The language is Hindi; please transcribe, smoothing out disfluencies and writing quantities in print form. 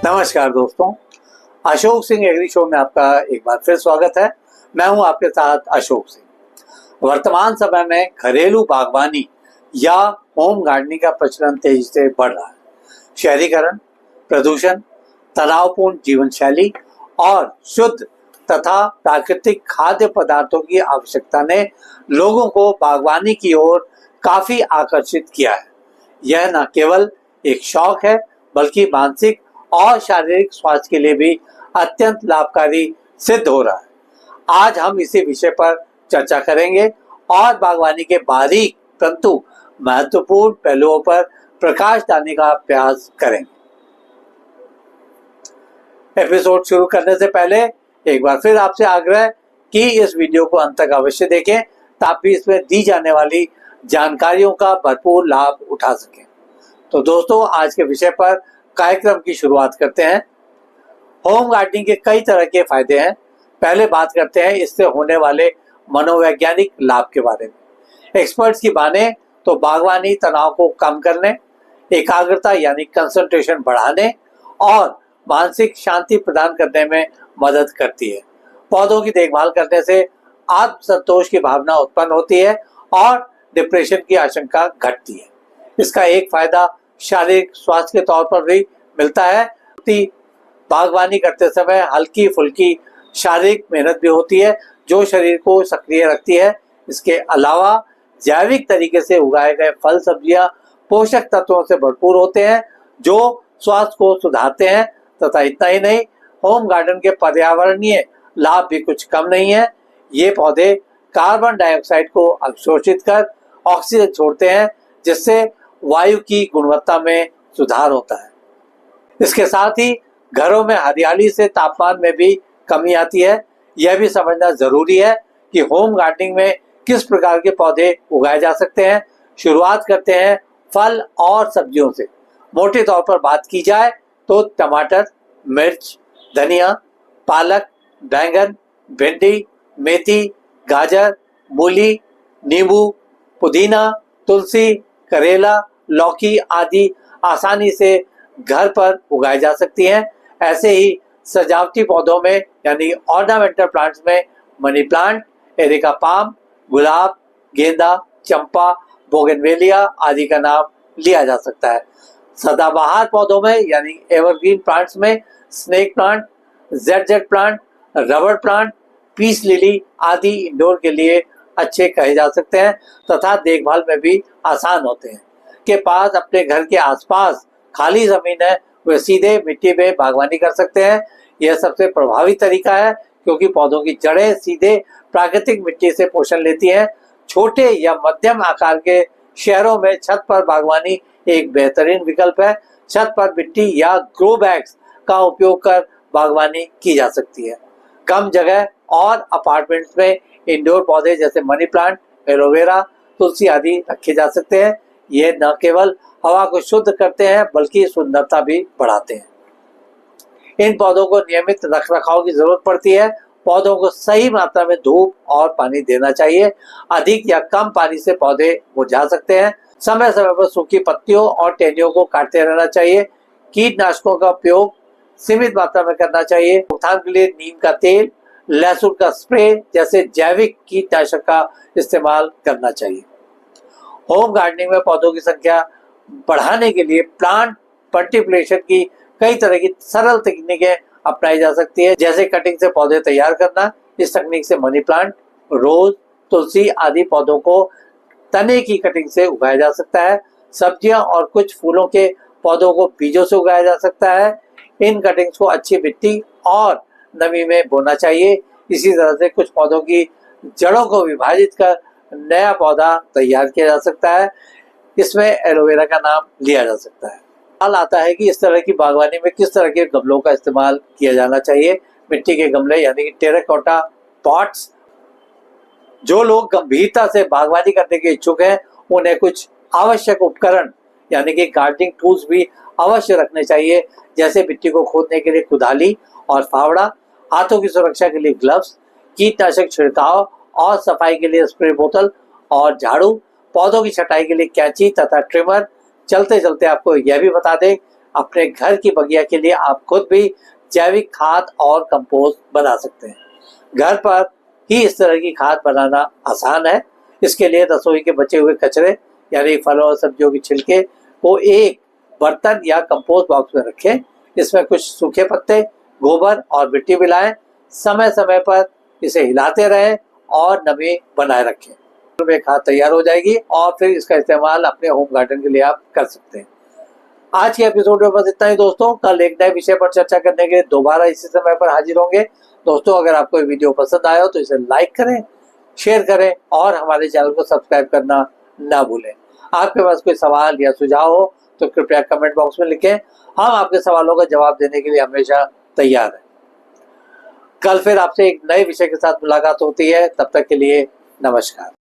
नमस्कार दोस्तों, अशोक सिंह एग्री शो में आपका एक बार फिर स्वागत है। मैं हूं आपके साथ अशोक सिंह। वर्तमान समय में घरेलू बागवानी या होम गार्डनिंग का प्रचलन तेजी से बढ़ रहा है। शहरीकरण, प्रदूषण, तनावपूर्ण जीवन शैली और शुद्ध तथा प्राकृतिक खाद्य पदार्थों की आवश्यकता ने लोगों को बागवानी की ओर काफी आकर्षित किया है। यह न केवल एक शौक है बल्कि मानसिक और शारीरिक स्वास्थ्य के लिए भी अत्यंत लाभकारी सिद्ध हो रहा है। आज हम इसी विषय पर चर्चा करेंगे और बागवानी के बारीक परंतु महत्वपूर्ण पहलुओं पर प्रकाश डालने का प्रयास करेंगे। एपिसोड शुरू करने से पहले एक बार फिर आपसे आग्रह कि इस वीडियो को अंत तक अवश्य देखें ताकि इसमें दी जाने वाली जानकारियों का भरपूर लाभ उठा सकें। तो दोस्तों, आज के विषय पर कार्यक्रम की शुरुआत करते हैं। होम गार्डनिंग के कई तरह के फायदे हैं। पहले बात करते हैं इससे होने वाले मनोवैज्ञानिक लाभ के बारे में। एक्सपर्ट्स की माने तो बागवानी तनाव को कम करने, एकाग्रता यानी कंसंट्रेशन बढ़ाने और मानसिक शांति प्रदान करने में मदद करती है। पौधों की देखभाल करने से आत्मसंतोष की भावना उत्पन्न होती है और डिप्रेशन की आशंका घटती है। इसका एक फायदा शारीरिक स्वास्थ्य के तौर पर भी मिलता है। बागवानी करते समय हल्की फुल्की शारीरिक मेहनत भी होती है जो शरीर को सक्रिय रखती है। इसके अलावा जैविक तरीके से उगाए गए फल सब्जियां पोषक तत्वों से भरपूर होते हैं जो स्वास्थ्य को सुधारते हैं। तथा इतना ही नहीं, होम गार्डन के पर्यावरणीय लाभ भी कुछ कम नहीं है। ये पौधे कार्बन डाइऑक्साइड को अवशोषित कर ऑक्सीजन छोड़ते हैं जिससे वायु की गुणवत्ता में सुधार होता है। इसके साथ ही घरों में हरियाली से तापमान में भी कमी आती है। यह भी समझना जरूरी है कि होम गार्डनिंग में किस प्रकार के पौधे उगाए जा सकते हैं। शुरुआत करते हैं फल और सब्जियों से। मोटे तौर पर बात की जाए तो टमाटर, मिर्च, धनिया, पालक, बैंगन, भिंडी, मेथी, गाजर, मूली, नींबू, पुदीना, तुलसी, करेला, लौकी आदि आसानी से घर पर उगाई जा सकती हैं। ऐसे ही सजावटी पौधों में यानी ऑर्नामेंटल प्लांट्स में मनी प्लांट, एरिका पाम, गुलाब, गेंदा, चंपा, बोगनवेलिया आदि का नाम लिया जा सकता है। सदाबहार पौधों में यानी एवरग्रीन प्लांट्स में स्नेक प्लांट, जेड प्लांट, रबड़ प्लांट, पीस लिली आदि इंडोर के लिए अच्छे कहे जा सकते हैं तथा देखभाल में भी आसान होते हैं। के पास अपने घर के आसपास खाली जमीन है वे सीधे मिट्टी में बागवानी कर सकते हैं। यह सबसे प्रभावी तरीका है क्योंकि पौधों की जड़ें सीधे प्राकृतिक मिट्टी से पोषण लेती हैं। छोटे या मध्यम आकार के शहरों में छत पर बागवानी एक बेहतरीन विकल्प है। छत पर मिट्टी या ग्रो बैग्स का उपयोग कर बागवानी की जा सकती है। कम जगह और अपार्टमेंट्स में इंडोर पौधे जैसे मनी प्लांट, एलोवेरा, तुलसी आदि रखे जा सकते हैं। ये न केवल हवा को शुद्ध करते हैं बल्कि सुंदरता भी बढ़ाते हैं। इन पौधों को नियमित रखरखाव की जरूरत पड़ती है। पौधों को सही मात्रा में धूप और पानी देना चाहिए। अधिक या कम पानी से पौधे मुरझा सकते हैं। समय समय पर सूखी पत्तियों और टहनियों को काटते रहना चाहिए। कीटनाशकों का उपयोग सीमित मात्रा में करना चाहिए। रोकथाम के लिए नीम का तेल, लहसुन का स्प्रे जैसे जैविक कीटनाशक का इस्तेमाल करना चाहिए। होम गार्डनिंग में पौधों की संख्या बढ़ाने के लिए प्लांट मल्टीप्लिकेशन की कई तरह की सरल तकनीकें अपनाई जा सकती है जैसे कटिंग से पौधे तैयार करना। इस तकनीक से मनी प्लांट, रोज, तुलसी आदि पौधों को तने की कटिंग से उगाया जा सकता है। सब्जियां और कुछ फूलों के पौधों को बीजों से उगाया जा सकता है। इन कटिंग्स को अच्छी मिट्टी और नमी में बोना चाहिए। इसी तरह से कुछ पौधों की जड़ों को विभाजित कर नया पौधा तैयार किया जा सकता है। इसमें एलोवेरा का नाम लिया जा सकता है। सवाल आता है कि इस तरह की बागवानी में किस तरह के गमलों का इस्तेमाल किया जाना चाहिए। मिट्टी के गमले यानी कि टेराकोटा पॉट्स। जो लोग गंभीरता से बागवानी करने के इच्छुक हैं उन्हें कुछ आवश्यक उपकरण यानी कि गार्डनिंग टूल्स भी अवश्य रखने चाहिए जैसे मिट्टी को खोदने के लिए कुदाली और फावड़ा, हाथों की सुरक्षा के लिए ग्लव्स, कीटनाशक छिड़काव और सफाई के लिए स्प्रे बोतल और झाड़ू, पौधों की छटाई के लिए कैंची तथा ट्रिमर। चलते चलते आपको यह भी बता दें अपने घर की बगिया के लिए आप खुद भी जैविक खाद और कंपोस्ट बना सकते हैं। घर पर ही इस तरह की खाद बनाना आसान है। इसके लिए रसोई के बचे हुए कचरे यानी फलों और सब्जियों के छिलके को एक बर्तन या कंपोस्ट बॉक्स में रखें। इसमें कुछ सूखे पत्ते, गोबर और मिट्टी मिलाएं। समय समय पर इसे हिलाते रहें और नमी बनाए रखें। में खाद तैयार हो जाएगी और फिर इसका इस्तेमाल अपने होम गार्डन के लिए आप कर सकते हैं। आज के एपिसोड में बस इतना ही दोस्तों। कल एक नए विषय पर चर्चा करने के लिए दोबारा इसी समय पर हाजिर होंगे। दोस्तों, अगर आपको ये वीडियो पसंद आया हो तो इसे लाइक करें, शेयर करें और हमारे चैनल को सब्सक्राइब करना ना भूलें। आपके पास कोई सवाल या सुझाव हो तो कृपया कमेंट बॉक्स में लिखें। हम आपके सवालों का जवाब देने के लिए हमेशा तैयार हैं। कल फिर आपसे एक नए विषय के साथ मुलाकात होती है। तब तक के लिए नमस्कार।